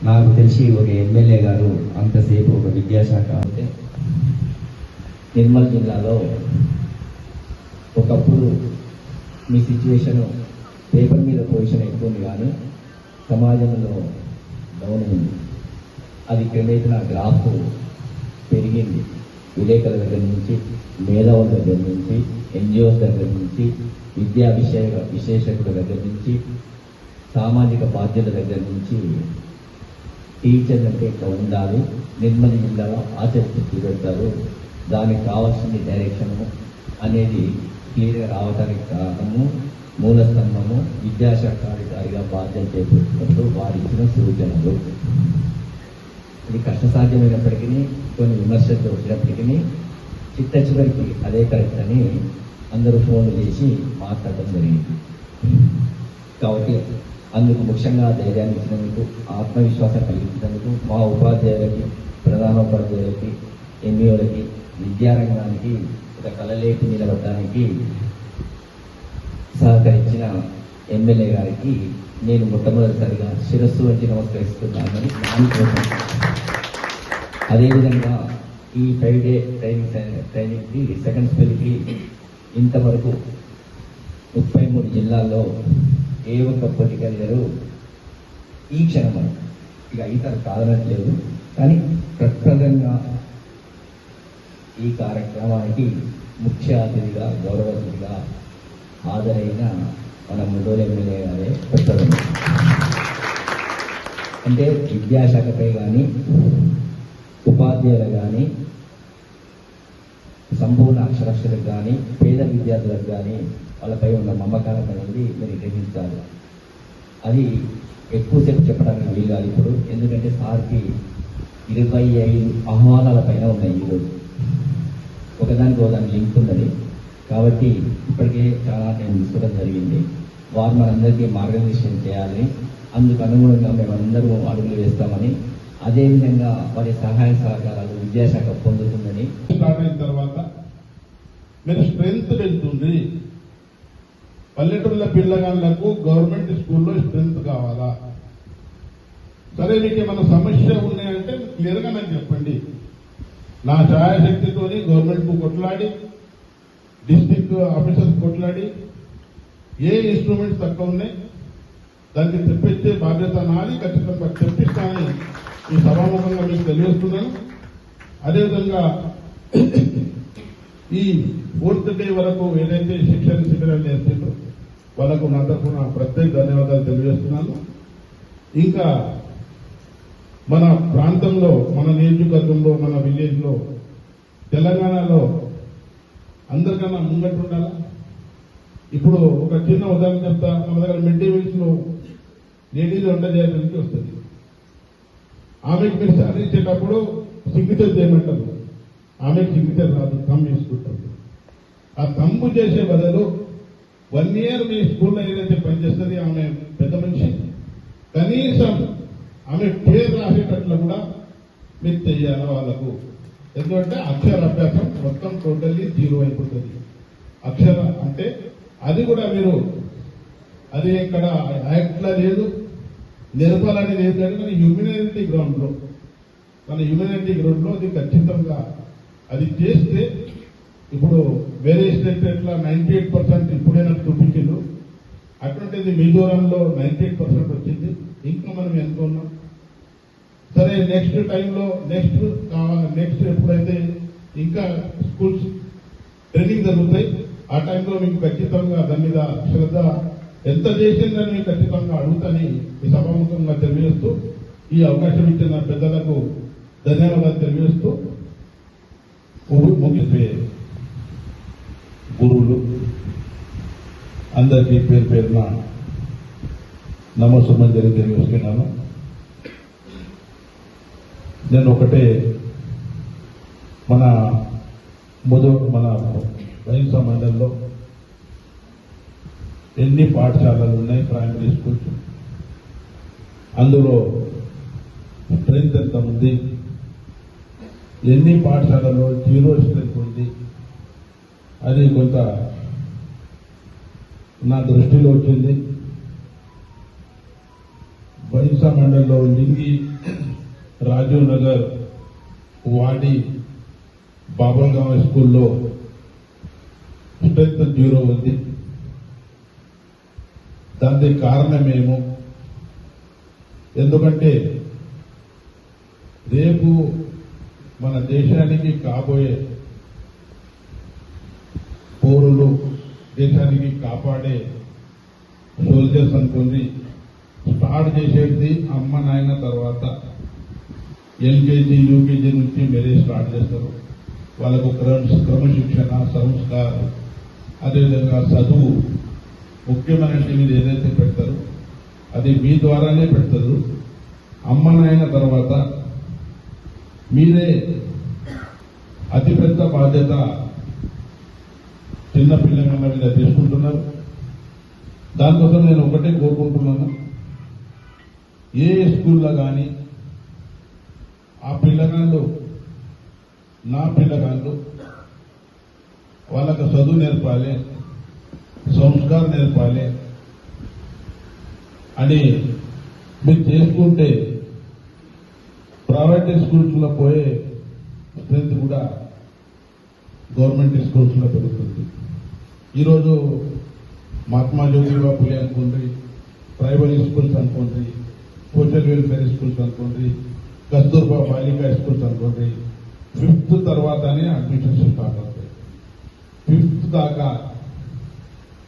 నాకు తెలిసి ఒక ఎమ్మెల్యే గారు అంతసేపు ఒక విద్యాశాఖ అంటే నిర్మల్ జిల్లాలో ఒకప్పుడు మీ సిచ్యువేషన్ పేపర్ మీద పొజిషన్ ఎక్కువ ఉంది, కానీ సమాజంలో డౌన్ ఉంది. అది క్రమేణా గ్రాఫ్ పెరిగింది. విలేకరుల దగ్గర నుంచి, మేధావుల దగ్గర నుంచి, ఎన్జిఓస్ దగ్గర నుంచి, విద్యా విశేషకుల దగ్గర నుంచి, సామాజిక బాధ్యతల దగ్గర నుంచి టీచర్లు అంటే ఇట్లా ఉండాలి, నిర్మల్ జిల్లాలో ఆచరించి పెడతారు, దానికి కావాల్సిన డైరెక్షను అనేది క్లియర్గా రావడానికి కారణము మూలస్తంభము విద్యాశాఖ అధికారిగా బాధ్యత చేపట్టినప్పుడు వారు ఇచ్చిన సూచనలు. ఇది కష్టసాధ్యమైనప్పటికీ, కొన్ని విమర్శలు వచ్చినప్పటికీ చిట్ట చివరికి అదే కరెక్ట్ అని అందరూ ఫోన్లు చేసి మాట్లాడడం జరిగింది. కాబట్టి అందుకు ముఖ్యంగా ధైర్యాన్ని ఇచ్చినందుకు, ఆత్మవిశ్వాసం కలిగించినందుకు మా ఉపాధ్యాయులకి, ప్రధానోపాధ్యాయులకి, ఎంఈఓలకి, విద్యారంగానికి ఒక కలలేపి నిలబడడానికి సహకరించిన ఎమ్మెల్యే గారికి నేను మొట్టమొదటిసారిగా శిరస్సు వంచి నమస్కరిస్తున్నానని అనుకుంటున్నాను. అదేవిధంగా ఈ 5 డే ట్రైనింగ్కి సెకండ్ స్పెల్కి ఇంతవరకు 33 జిల్లాల్లో ఏ ఒక్క పొలిటికల్ లీడరు ఈ క్షణం ఇక ఇతర కాదనట్లేదు, కానీ ప్రప్రదంగా ఈ కార్యక్రమానికి ముఖ్య అతిథిగా, గౌరవ అతిథిగా హాజరైన మన ముడోలు ఎమ్మెల్యే గారే ప్రప్రదం. అంటే విద్యాశాఖపై కానీ, ఉపాధ్యాయులు కానీ, సంపూర్ణ అక్షరాస్యతకు కానీ, పేద విద్యార్థులకు కానీ వాళ్ళపై ఉన్న మమకారం అనేది మీరు గ్రహించాలి. అది ఎక్కువసేపు చెప్పడానికి వీలు కాదు ఇప్పుడు, ఎందుకంటే సార్కి 25 ఆహ్వానాల పైన ఉన్నాయి ఈరోజు. ఒకదానికి ఒకదానికి లింక్ ఉన్నది కాబట్టి ఇప్పటికే చాలా నేను తీసుకోవడం జరిగింది. వారు మనందరికీ మార్గదర్శనం చేయాలి, అందుకు అనుగుణంగా మేమందరూ అడుగులు వేస్తామని, అదేవిధంగా వారి సహాయ సహకారాలు విద్యాశాఖ పొందుతుందని. స్టార్ట్ అయిన తర్వాత మీరు స్ట్రెంత్ వెళ్తుంది. పల్లెటూళ్ళ పిల్లగాళ్లకు గవర్నమెంట్ స్కూల్లో స్ట్రెంత్ కావాలా? సరే, మీకు ఏమైనా సమస్య ఉన్నాయంటే క్లియర్గా నాకు చెప్పండి. నా ఛాయాశక్తితోని గవర్నమెంట్కు కొట్లాడి, డిస్ట్రిక్ట్ ఆఫీసర్స్ కొట్లాడి, ఏ ఇన్స్ట్రుమెంట్స్ తక్కువ ఉన్నాయి దానికి తెప్పించే బాధ్యత నాది. ఖచ్చితంగా తెప్పిస్తానని ఈ సభాముఖంగా మీకు తెలియజేస్తున్నాను. అదేవిధంగా ఈ 4th డే వరకు ఏదైతే శిక్షణ శిబిరాలు చేస్తుందో వాళ్ళకు నా తరఫున ప్రత్యేక ధన్యవాదాలు తెలియజేస్తున్నాను. ఇంకా మన ప్రాంతంలో, మన నియోజకవర్గంలో, మన విలేజ్లో, తెలంగాణలో అందరికన్నా ముంగట్టు ఉండాలా. ఇప్పుడు ఒక చిన్న ఉదాహరణ చెప్తా. మన దగ్గర మిడ్ డే మీల్స్ లో లేడీస్ వంట చేయడానికి వస్తుంది. ఆమెకు మీరు శాలరీ ఇచ్చేటప్పుడు సిగ్నేచర్ చేయమంటారు, ఆమెకు సిగ్నేచర్ రాదు, థంబ్ చేసుకుంటారు. ఆ థంబ్ చేసే బదులు 1 year మీ స్కూల్లో ఏదైతే పనిచేస్తుంది ఆమె పెద్ద మనిషి, కనీసం ఆమె పేరు రాసేటట్లు కూడా మీరు చెయ్యాలి వాళ్ళకు. ఎందుకంటే అక్షరాభ్యాసం మొత్తం టోటల్లీ 0 అయిపోతుంది. అక్షర అంటే అది కూడా మీరు, అది ఇక్కడ యాక్ట్లా లేదు, నిరపాలని లేదు, కానీ మన హ్యూమినారిటీ గ్రౌండ్లో అది ఖచ్చితంగా అది చేస్తే, ఇప్పుడు వేరే స్టేట్ ఎట్లా 98% ఇప్పుడే నాకు చూపించిండు, అటువంటిది మిజోరాంలో 98% వచ్చింది. ఇంకా మనం ఎంత ఉన్నాం? సరే, నెక్స్ట్ టైంలో నెక్స్ట్ ఎప్పుడైతే ఇంకా స్కూల్స్ ట్రైనింగ్ జరుగుతాయి ఆ టైంలో మీకు ఖచ్చితంగా దాని మీద శ్రద్ధ ఎంత చేసిందని మీకు ఖచ్చితంగా అడుగుతాని ఈ సభాముఖంగా తెలియజేస్తూ, ఈ అవకాశం ఇచ్చిన పెద్దలకు ధన్యవాదాలు తెలియజేస్తూ ముగిపోయే గురువులు అందరికీ పేరు పేరున నమస్సుమంజలి తెలియజేస్తున్నాను. నేను ఒకటే, మన బైంసా మండలంలో ఎన్ని పాఠశాలలు ఉన్నాయి, ప్రైమరీ స్కూల్స్, అందులో స్ట్రెంత్ ఎంత ఉంది, ఎన్ని పాఠశాలలో 0 స్ట్రెంత్ ఉంది, అది కొంత నా దృష్టిలో వచ్చింది. బైంసా మండలంలో లింగి, రాజీవ్ నగర్, వాడి, బాబుల్గాం స్కూల్లో స్ట్రెంత్ 0 ఉంది. దానికి కారణమేమో ఎందుకంటే రేపు మన దేశానికి కాబోయే పౌరులు, దేశానికి కాపాడే సోల్జర్స్ అనుకోండి, స్టార్ట్ చేసేది అమ్మ నాయన తర్వాత ఎల్కేజీ యూకేజీ నుంచి మీరే స్టార్ట్ చేస్తారు. వాళ్ళకు క్రమశిక్షణ, సంస్కారం, అదేవిధంగా చదువు ముఖ్యమైనవి మీరు ఏదైతే పెడతారో అది మీ ద్వారానే పెడతారు. అమ్మ నాయన తర్వాత మీరే అతిపెద్ద బాధ్యత చిన్న పిల్లల మీద తీసుకుంటున్నారు. దానికోసం నేను ఒకటే కోరుకుంటున్నాను, ఏ స్కూల్లో కానీ ఆ పిల్లగాళ్ళు, నా పిల్లగాళ్ళు వాళ్ళకు చదువు నేర్పాలి, సంస్కారం నేర్పాలి అని మీరు చేసుకుంటే ప్రైవేట్ స్కూల్స్లో పోయే స్ట్రెంత్ కూడా గవర్నమెంట్ స్కూల్స్లో పెరుగుతుంది. ఈరోజు మహాత్మా జ్యోతిబా ఫులే అనుకోండి, ప్రైమరీ స్కూల్స్ అనుకోండి, సోషల్ వెల్ఫేర్ స్కూల్స్ అనుకోండి, కస్తూర్బా బాలికా స్కూల్స్ అనుకోండి, 5th తర్వాతనే అడ్మిషన్స్ స్టార్ట్ అవుతాయి. 5th దాకా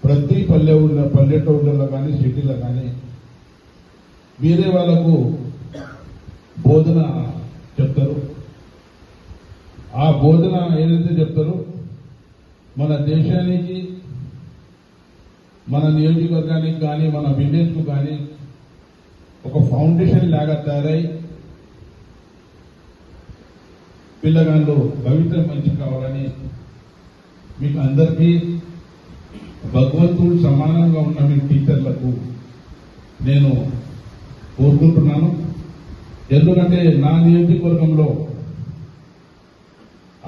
ప్రతి పల్లెటూళ్ళలో కానీ సిటీలో కానీ వేరే వాళ్ళకు బోధన చెప్తారు. ఆ బోధన ఏదైతే చెప్తారో మన దేశానికి, మన నియోజకవర్గానికి కానీ, మన విలేజ్కు కానీ ఒక ఫౌండేషన్ లాగా తయారై పిల్లగాళ్ళు భవిష్యత్తు మంచి కావాలని మీకు అందరికీ భగవంతుడు సమానంగా ఉన్న మీ టీచర్లకు నేను కోరుకుంటున్నాను. ఎందుకంటే నా నియోజకవర్గంలో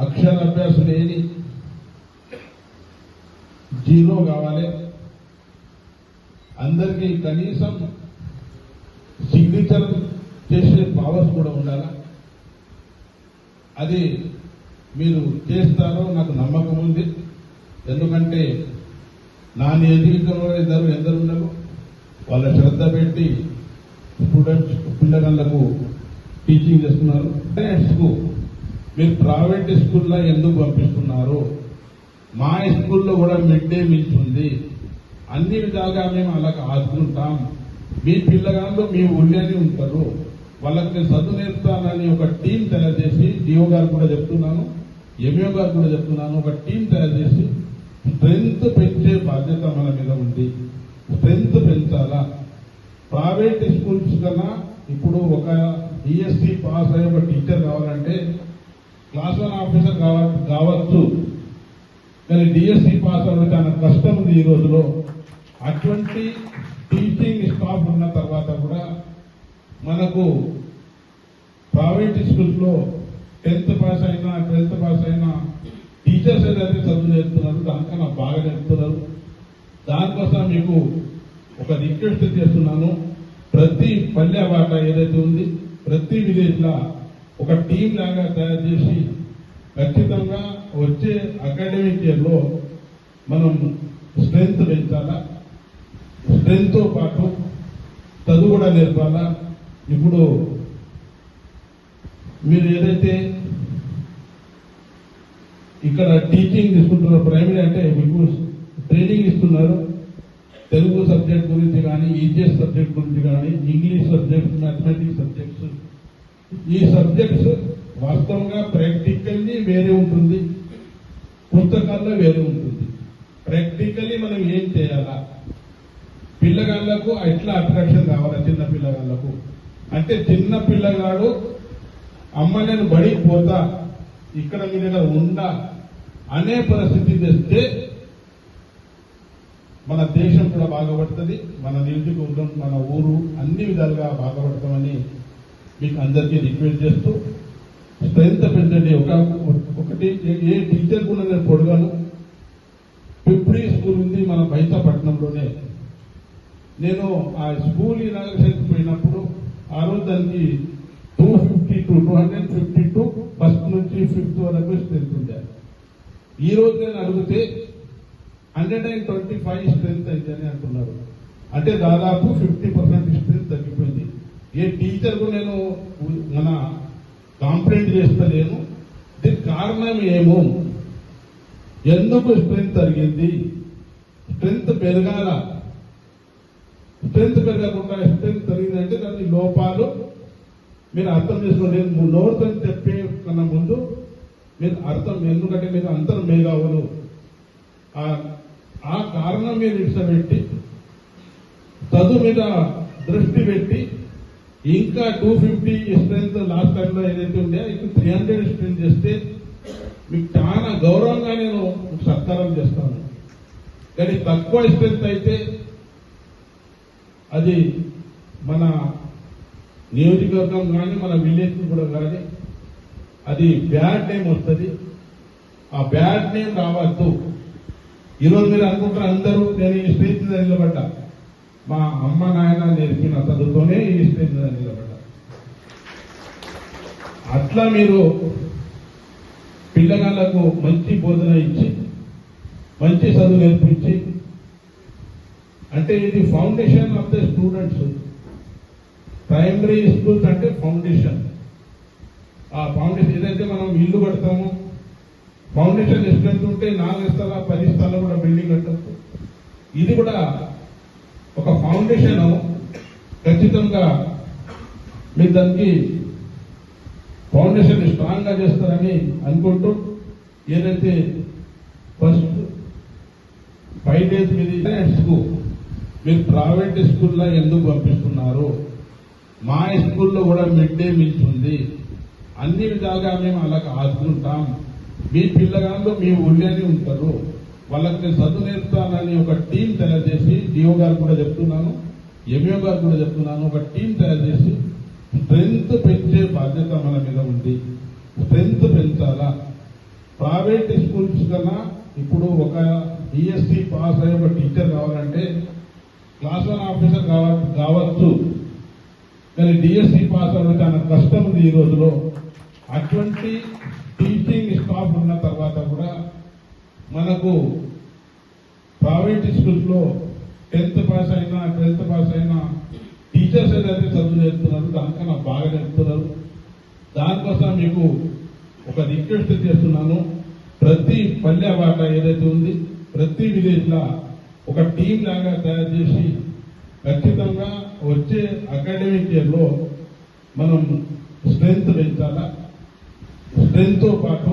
అక్షరాభ్యాసం లేని 0 కావాలి. అందరికీ కనీసం సిగ్నేచర్ చేసే పవర్స్ కూడా ఉండాలి. అది మీరు చేస్తారో నాకు నమ్మకం ఉంది. ఎందుకంటే నా నియోజకవర్గంలో ఎందరు ఉన్నారు, వాళ్ళ శ్రద్ధ పెట్టి స్టూడెంట్స్ పిల్లగాళ్లకు టీచింగ్ చేస్తున్నారు. పేరెంట్స్కు మీరు ప్రైవేట్ స్కూల్లో ఎందుకు పంపిస్తున్నారు? మా స్కూల్లో కూడా మిడ్ డే మీల్స్ ఉంది, అన్ని విధాలుగా మేము అలా ఆదుకుంటాం. మీ పిల్లగాళ్ళు మీ ఊళ్ళోనే ఉంటారు, వాళ్ళకి నేను చదువు నేర్పుతానని ఒక టీం తయారు చేసి, డిఓ గారు కూడా చెప్తున్నాను, ఎంఈఓ గారు కూడా చెప్తున్నాను, ఒక టీం తయారు చేసి స్ట్రెంత్ పెంచే బాధ్యత మన మీద ఉంది. స్ట్రెంత్ పెంచాలా. ప్రైవేట్ స్కూల్స్ కన్నా ఇప్పుడు ఒక డిఎస్సి పాస్ అయ్యే ఒక టీచర్ కావాలంటే క్లాస్ 1 ఆఫీసర్ కావచ్చు, కానీ డిఎస్సి పాస్ అవ్వడం చాలా కష్టం ఉంది ఈ రోజులో. అటువంటి టీచింగ్ స్టాఫ్ ఉన్న తర్వాత కూడా మనకు ప్రైవేట్ స్కూల్స్ లో 10th పాస్ అయినా 12th పాస్ అయినా టీచర్స్ ఏదైతే చదువు నేర్పుతున్నారు దానికన్నా బాగా నేర్పుతున్నారు. దానికోసం మీకు ఒక రిక్వెస్ట్ చేస్తున్నాను, ప్రతి పల్లె వాట ఏదైతే ఉంది ప్రతి విలేజ్ లా ఒక టీం లాగా తయారు చేసి ఖచ్చితంగా వచ్చే అకాడమిక్ ఇయర్ లో మనం స్ట్రెంత్ పెంచాలా. స్ట్రెంత్ తో పాటు చదువు కూడా నేర్పాలా. ఇప్పుడు మీరు ఏదైతే ఇక్కడ టీచింగ్ తీసుకుంటున్నారు, ప్రైమరీ అంటే మీకు ట్రైనింగ్ ఇస్తున్నారు. తెలుగు సబ్జెక్ట్ గురించి కానీ, ఈజీఎస్ సబ్జెక్ట్ గురించి కానీ, ఇంగ్లీష్ సబ్జెక్ట్స్, మ్యాథమెటిక్స్ సబ్జెక్ట్స్, ఈ సబ్జెక్ట్స్ వాస్తవంగా ప్రాక్టికల్లీ వేరే ఉంటుంది, పుస్తకాల్లో వేరే ఉంటుంది. ప్రాక్టికల్లీ మనం ఏం చేయాలా, పిల్లగాళ్లకు ఎట్లా అట్రాక్షన్ కావాలా, చిన్న పిల్లగాళ్లకు అంటే చిన్న పిల్లగాడు అమ్మ నేను బడికి పోతా, ఇక్కడ మీ దగ్గర ఉందా అనే పరిస్థితి తెస్తే మన దేశం కూడా బాగుపడుతుంది, మన నియోజకవర్గం, మన ఊరు అన్ని విధాలుగా బాగుపడతామని మీకు అందరికీ రిక్వెస్ట్ చేస్తూ స్ట్రెంత్ పెంచండి. ఒకటి ఏ టీచర్ కూడా నేను పొడగాను. పిప్రీ స్కూల్ ఉంది మన బైతాపట్నంలోనే. నేను ఆ స్కూల్ ఇనాగ్రేషన్కి పోయినప్పుడు ఆ రోజు దానికి 252 ఫస్ట్ నుంచి ఫిఫ్త్ వరకు స్ట్రెంత్ ఉండే. ఈ రోజు నేను అడిగితే 125 స్ట్రెంత్ అయిందని అంటున్నారు. అంటే దాదాపు 50% స్ట్రెంత్ తగ్గిపోయింది. ఏ టీచర్ కు నేను మన కాంప్లైంట్ చేస్తలేను. దీనికి కారణం ఏమో, ఎందుకు స్ట్రెంత్ తగ్గింది, స్ట్రెంత్ పెరగాల, స్ట్రెంత్ పెరగకుండా స్ట్రెంత్ తగ్గిందంటే దాని లోపాలు మీరు అర్థం చేసుకోండి. నేను నోరుతో చెప్పే కన్నా ముందు మీరు అర్థం, ఎందుకంటే మీరు అందరూ మేధావులు. ఆ కారణం మీరు ఇష్టపెట్టి చదువు మీద దృష్టి పెట్టి ఇంకా 250 స్ట్రెంత్ లాస్ట్ టైంలో ఏదైతే ఉండే ఇప్పుడు 300 స్ట్రెంత్ చేస్తే మీకు చాలా గౌరవంగా నేను సత్కారం చేస్తాను. కానీ తక్కువ స్ట్రెంత్ అయితే అది మన నియోజకవర్గం కానీ మన విలేజ్ కూడా కానీ అది బ్యాడ్ నేమ్ వస్తుంది. ఆ బ్యాడ్ నేమ్ రావద్దు. ఈరోజు మీరు అనుకుంటారు అందరూ నేను ఈ స్టేజ్ మీద నిలబడ్డా, మా అమ్మ నాయన నేర్పిన చదువుతోనే ఈ స్టేజ్ మీద నిలబడ్డా. అట్లా మీరు పిల్లగాళ్లకు మంచి బోధన ఇచ్చి మంచి చదువు నేర్పించి, అంటే ఇది foundation of the students. Primary schools అంటే ఫౌండేషన్. ఆ ఫౌండేషన్ ఏదైతే మనం ఇల్లు కడతామో ఫౌండేషన్ స్ట్రెంత్ ఉంటే 4 స్థల 10 స్థల కూడా బిల్డింగ్ కట్టచ్చు. ఇది కూడా ఒక ఫౌండేషన్. ఖచ్చితంగా మీరు దానికి ఫౌండేషన్ స్ట్రాంగ్ గా చేస్తారని అనుకుంటూ, ఏదైతే ఫస్ట్ 5 days మీరు ప్రైవేట్ స్కూల్లో ఎందుకు పంపిస్తున్నారు, మా స్కూల్లో కూడా మిడ్ డే మీల్స్ ఉంది, అన్ని విధాలుగా మేము అలా ఆదుకుంటాం. మీ పిల్లగాళ్ళు మీ ఊళ్ళోనే ఉంటారు, వాళ్ళకి నేను చదువు నేర్పుతానని ఒక టీం తయారు చేసి, డిఓ గారు కూడా చెప్తున్నాను, ఎంఈఓ గారు కూడా చెప్తున్నాను, ఒక టీం తయారు చేసి స్ట్రెంత్ పెంచే బాధ్యత మన మీద ఉంది. స్ట్రెంత్ పెంచాలా. ప్రైవేట్ స్కూల్స్ కన్నా ఇప్పుడు ఒక డిఎస్సి పాస్ అయ్యే ఒక టీచర్ కావాలంటే క్లాస్ 1 ఆఫీసర్ కావచ్చు, కానీ డిఎస్సి పాస్ అవ్వడం చాలా కష్టం ఉంది ఈ రోజులో. అటువంటి టీచింగ్ స్టాఫ్ ఉన్న తర్వాత కూడా మనకు ప్రైవేట్ స్కూల్స్ లో 10th పాస్ అయినా 12th పాస్ అయినా టీచర్స్ ఏదైతే చదువు నేర్పుతున్నారు దానికన్నా బాగా నేర్పుతున్నారు. దానికోసం మీకు ఒక రిక్వెస్ట్ చేస్తున్నాను. ప్రతి పల్లె వాట ఏదైతే ఉంది ప్రతి విలేజ్ లా ఒక టీం లాగా తయారు చేసి ఖచ్చితంగా వచ్చే అకాడమిక్ ఇయర్ లో మనం స్ట్రెంత్ పెంచాలా. స్ట్రెంత్ తో పాటు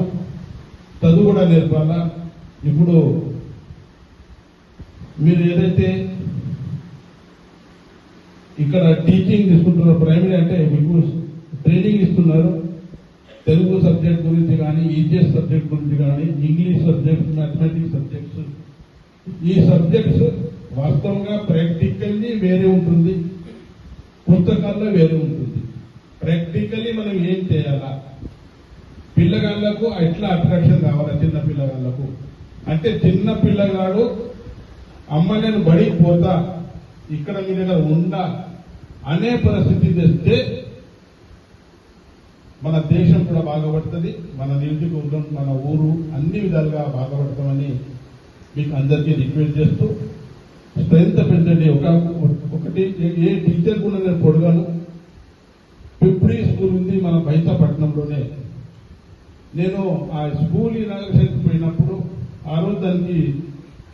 చదువు కూడా నేర్పాలా. ఇప్పుడు మీరు ఏదైతే ఇక్కడ టీచింగ్ తీసుకుంటున్నారు, ప్రైమరీ అంటే మీకు ట్రైనింగ్ ఇస్తున్నారు. తెలుగు సబ్జెక్ట్ గురించి కానీ, ఈజీఎస్ సబ్జెక్ట్ గురించి కానీ, ఇంగ్లీష్ సబ్జెక్ట్స్, మ్యాథమెటిక్స్ సబ్జెక్ట్స్, ఈ సబ్జెక్ట్స్ వాస్తవంగా ప్రాక్టికల్లీ వేరే ఉంటుంది, పుస్తకాల్లో వేరే ఉంటుంది. ప్రాక్టికల్లీ మనం ఏం చేయాలా, పిల్లగాళ్లకు ఎట్లా అట్రాక్షన్ కావాలా, చిన్న పిల్లగాళ్లకు అంటే చిన్న పిల్లగాడు అమ్మ నేను బడికి పోతా ఇక్కడ మీ దగ్గర ఉందా అనే పరిస్థితి తెస్తే మన దేశం కూడా బాగుపడుతుంది, మన నియోజకవర్గం మన ఊరు అన్ని విధాలుగా బాగుపడతామని మీకు అందరికీ రిక్వెస్ట్ చేస్తూ స్ట్రెంత్ పెంచండి. ఒకటి ఏ టీచర్ కూడా నేను పొడగాను. పిప్రీ స్కూల్ ఉంది మన బైతాపట్నంలోనే. నేను ఆ స్కూల్ ఇనాగ్రేషన్ పోయినప్పుడు ఆ రోజు దానికి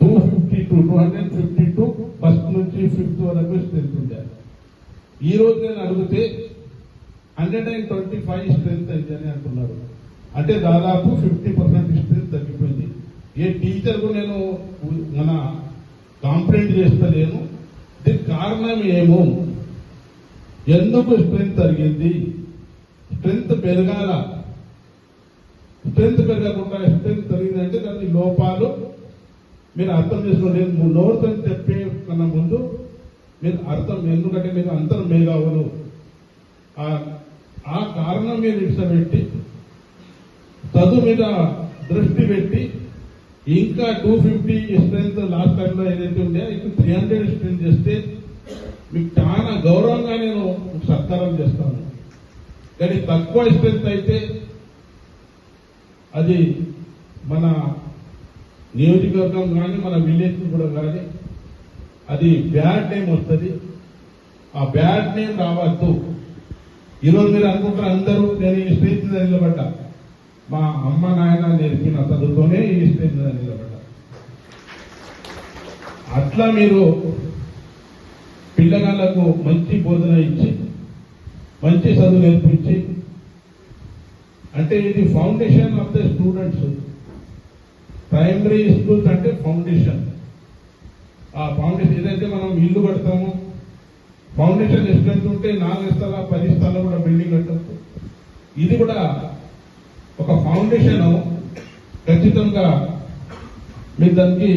252 ఫస్ట్ నుంచి ఫిఫ్త్ వరకు స్ట్రెంత్ ఉండే. ఈ రోజు నేను అడిగితే 125 స్ట్రెంత్ అయిందని అంటున్నారు. అంటే దాదాపు 50% స్ట్రెంత్ తగ్గిపోయింది. ఏ టీచర్ కు నేను మన కాంప్లైంట్ చేస్తలేను. దీనికి కారణం ఏమో, ఎందుకు స్ట్రెంత్ తగ్గింది, స్ట్రెంత్ పెరగాల, స్ట్రెంత్ పెరగకుండా స్ట్రెంత్ తగ్గిందంటే దాని లోపాలు మీరు అర్థం చేసుకోండి. నేను నోరుతో చెప్పే కన్నా ముందు మీరు అర్థం, ఎందుకంటే మీరు అందరూ మేధావులు. ఆ కారణం మీరు ఇష్టపెట్టి చదువు మీద దృష్టి పెట్టి ఇంకా 250 స్ట్రెంత్ లాస్ట్ టైంలో ఏదైతే ఉండే ఇప్పుడు 300 స్ట్రెంత్ చేస్తే మీకు చాలా గౌరవంగా నేను సత్కారం కానీ తక్కువ స్ట్రెంత్ అయితే అది మన నియోజకవర్గం కానీ మన విలేజ్ కూడా కానీ అది బ్యాడ్ నేమ్ వస్తుంది. ఆ బ్యాడ్ నేమ్ రావద్దు. ఈరోజు మీరు అనుకుంటారు అందరూ నేను ఈ స్టేజ్ మీద నిలబడ్డా, మా అమ్మ నాయన నేర్పిన చదువుతోనే ఈ స్టేజ్ మీద నిలబడ్డా. అట్లా మీరు పిల్లగాళ్లకు మంచి బోధన ఇచ్చి మంచి చదువు నేర్పించి, అంటే ఇది foundation of the students. Primary schools అంటే ఫౌండేషన్. ఆ ఫౌండేషన్ ఏదైతే మనం ఇల్లు కడతామో, ఫౌండేషన్ స్ట్రెంత్ ఉంటే 4 స్థల 10 స్థల కూడా బిల్డింగ్ కట్టచ్చు. ఇది కూడా ఒక ఫౌండేషన్. ఖచ్చితంగా మీరు దానికి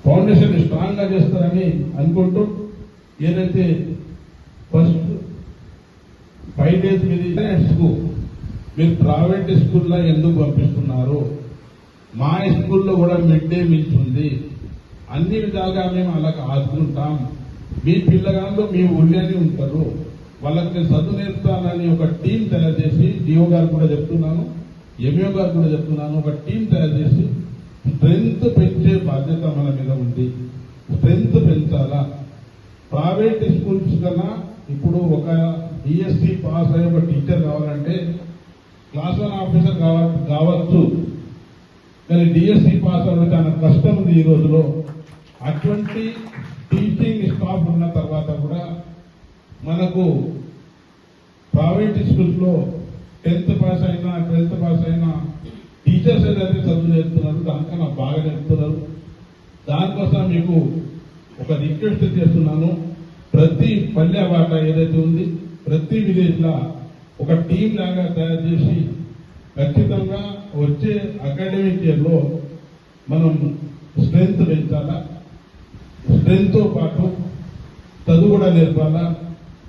ఫౌండేషన్ స్ట్రాంగ్ గా చేస్తారని అనుకుంటూ, ఏదైతే ఫస్ట్ 5 days మీరు ప్రైవేట్ స్కూల్లో ఎందుకు పంపిస్తున్నారు? మా స్కూల్లో కూడా మిడ్ డే మీల్స్ ఉంది, అన్ని విధాలుగా మేము అలా ఆదుకుంటాం. మీ పిల్లగాళ్ళు మీ ఊళ్ళోనే ఉంటారు, వాళ్ళకి నేను చదువు నేర్పుతానని ఒక టీం తయారు చేసి, డిఓ గారు కూడా చెప్తున్నాను, ఎంఈఓ గారు కూడా చెప్తున్నాను, ఒక టీం తయారు చేసి స్ట్రెంత్ పెంచే బాధ్యత మన మీద ఉంది. స్ట్రెంత్ పెంచాలా. ప్రైవేట్ స్కూల్స్ కన్నా ఇప్పుడు ఒక డిఎస్సి పాస్ అయ్యే ఒక టీచర్ కావాలంటే క్లాస్ 1 ఆఫీసర్ కావచ్చు, కానీ డిఎస్సి పాస్ అవ్వడం చాలా కష్టం ఉంది ఈ రోజులో. అటువంటి టీచింగ్ స్టాఫ్ ఉన్న తర్వాత కూడా మనకు ప్రైవేట్ స్కూల్స్ లో 10th పాస్ అయినా 12th పాస్ అయినా టీచర్స్ ఏదైతే చదువు నేర్పుతున్నారు దానికన్నా బాగా నేర్పుతున్నారు. దానికోసం మీకు ఒక రిక్వెస్ట్ చేస్తున్నాను, ప్రతి పల్లె వాట ఏదైతే ఉంది ప్రతి విలేజ్ లా ఒక టీం లాగా తయారు చేసి ఖచ్చితంగా వచ్చే అకాడమిక్ ఇయర్ లో మనం స్ట్రెంత్ పెంచాలా. స్ట్రెంత్ తో పాటు చదువు కూడా నేర్పాలా.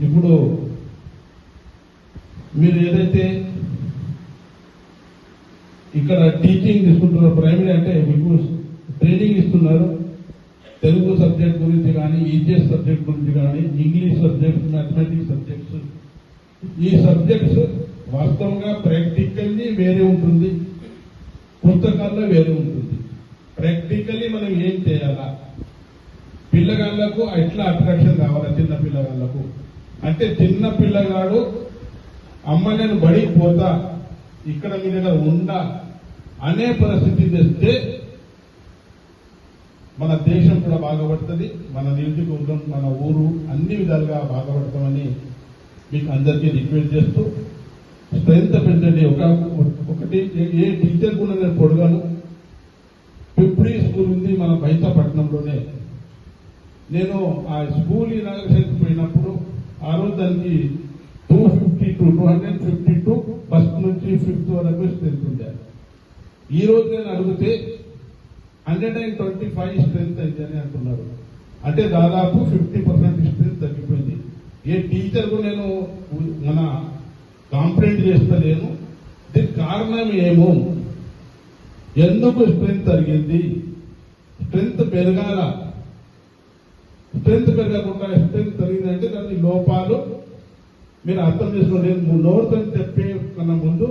ఇప్పుడు మీరు ఏదైతే ఇక్కడ టీచింగ్ తీసుకుంటున్నారు, ప్రైమరీ అంటే మీకు ట్రైనింగ్ ఇస్తున్నారు, తెలుగు సబ్జెక్ట్ గురించి కానీ, ఈజీఎస్ సబ్జెక్ట్ గురించి కానీ, ఇంగ్లీష్ సబ్జెక్ట్స్, మ్యాథమెటిక్స్ సబ్జెక్ట్స్. ఈ సబ్జెక్ట్స్ వాస్తవంగా ప్రాక్టికల్లీ వేరే ఉంటుంది, పుస్తకాల్లో వేరే ఉంటుంది. ప్రాక్టికల్లీ మనం ఏం చేయాలా, పిల్లగాళ్లకు ఎట్లా అట్రాక్షన్ కావాలా, చిన్న పిల్లగాళ్లకు అంటే చిన్న పిల్లగాడు అమ్మ నేను బడికి పోతా, ఇక్కడ మీ దగ్గర ఉండా అనే పరిస్థితి తెస్తే మన దేశం కూడా బాగుపడుతుంది, మన నియోజకవర్గం, మన ఊరు అన్ని విధాలుగా బాగుపడతామని మీకు అందరికీ రిక్వెస్ట్ చేస్తూ స్ట్రెంత్ పెంచండి. ఒకటి ఏ టీచర్ కూడా నేను పొడగాను. పిప్రీ స్కూల్ ఉంది మన బైతాపట్నంలోనే. నేను ఆ స్కూల్ ఇనాగ్రేషన్ పోయినప్పుడు ఆ రోజు దానికి 252 ఫస్ట్ నుంచి 5th వరకు స్ట్రెంత్ ఉండే. ఈ రోజు నేను అడిగితే 125 స్ట్రెంత్ అయిందని అంటున్నారు. అంటే దాదాపు 50% స్ట్రెంత్ తగ్గిపోయింది. ఏ టీచర్ కు నేను మన కాంప్లైంట్ చేస్తలేను. దీనికి కారణం ఏమో, ఎందుకు స్ట్రెంత్ తగ్గింది? స్ట్రెంత్ పెరగాల. స్ట్రెంత్ పెరగకుండా స్ట్రెంత్ తగ్గిందంటే దాని లోపాలు మీరు అర్థం చేసుకోండి. నోరుతో చెప్పే కన్నా ముందు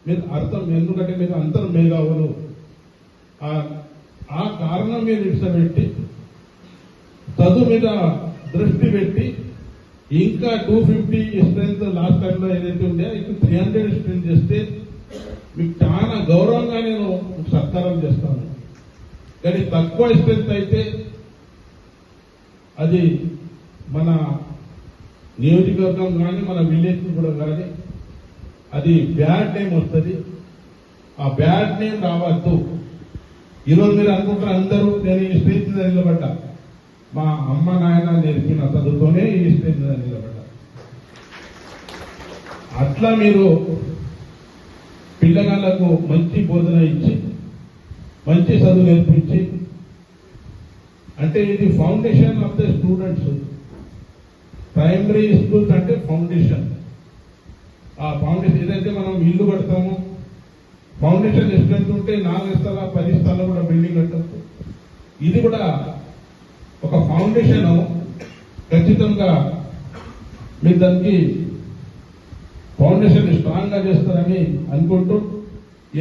మీరు అర్థం, ఎందుకంటే మీరు అంతరం మేఘావులు. ఆ కారణం మీద ఇష్టపెట్టి చదువు మీద దృష్టి పెట్టి ఇంకా 250 స్ట్రెంత్ లాస్ట్ టైంలో ఏదైతే ఉండే ఇప్పుడు 300 స్ట్రెంత్ చేస్తే మీకు చాలా గౌరవంగా నేను సత్కారం చేస్తాను. కానీ తక్కువ స్ట్రెంత్ అయితే అది మన నియోజకవర్గం కానీ మన విలేజ్ కూడా కానీ అది బ్యాడ్ నేమ్ వస్తుంది. ఆ బ్యాడ్ నేమ్ రావద్దు. ఈరోజు మీరు అనుకుంటారు అందరూ నేను ఈ స్టేజ్ మీద నిలబడ్డా, మా అమ్మ నాయన నేర్పిన చదువుతోనే ఈ స్టేజ్ మీద నిలబడ్డా. అట్లా మీరు పిల్లగాళ్లకు మంచి బోధన ఇచ్చి మంచి చదువు నేర్పించి, అంటే ఇది foundation of the students. Primary schools అంటే ఫౌండేషన్. ఆ ఫౌండేషన్ ఏదైతే మనం ఇల్లు కడతామో, ఫౌండేషన్ స్ట్రెంత్ ఉంటే 4 స్థల 10 స్థల కూడా బిల్డింగ్ కట్టచ్చు. ఇది కూడా ఒక ఫౌండేషన్. ఖచ్చితంగా మీరు దానికి ఫౌండేషన్ స్ట్రాంగ్ గా చేస్తారని అనుకుంటూ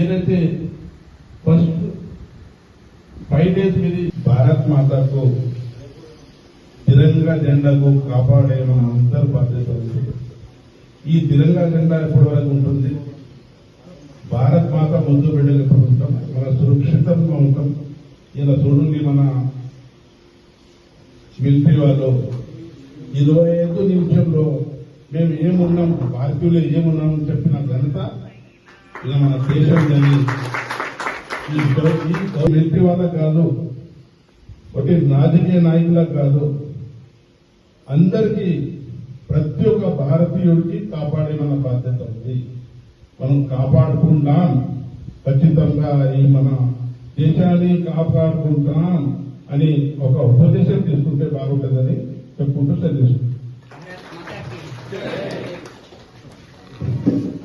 ఏదైతే ఫస్ట్ 5 days మీద భారత్ మాతకు తిరంగా జెండాకు కాపాడే మన అందరి బాధ్యత ఉంది. ఈ తిరంగా జెండా ఎప్పటి వరకు ఉంటుంది? భారత్ మాత ముందు బిడ్డలు ఎప్పుడు ఉంటాం, మన సురక్షితంగా ఉంటాం. ఇలా చూడండి, మన మిలిటరీ వాళ్ళు 25 నిమిషంలో మేము ఏమున్నాం, భారతీయులు ఏమున్నామని చెప్పిన ఘనత ఇలా మన దేశం కానీ ఈ మిలిటరీ వాళ్ళకు కాదు, ఒకటి రాజకీయ నాయకులకు కాదు, అందరికీ ప్రతి ఒక్క భారతీయుడికి కాపాడే మన బాధ్యత ఉంది. మనం కాపాడుకుంటాం, ఖచ్చితంగా ఈ మన దేశాన్ని కాపాడుకుంటాం అని ఒక ఉపదేశం తీసుకుంటే బాగుంటుందని చెప్పుకుంటూ చదివిస్తున్నాం.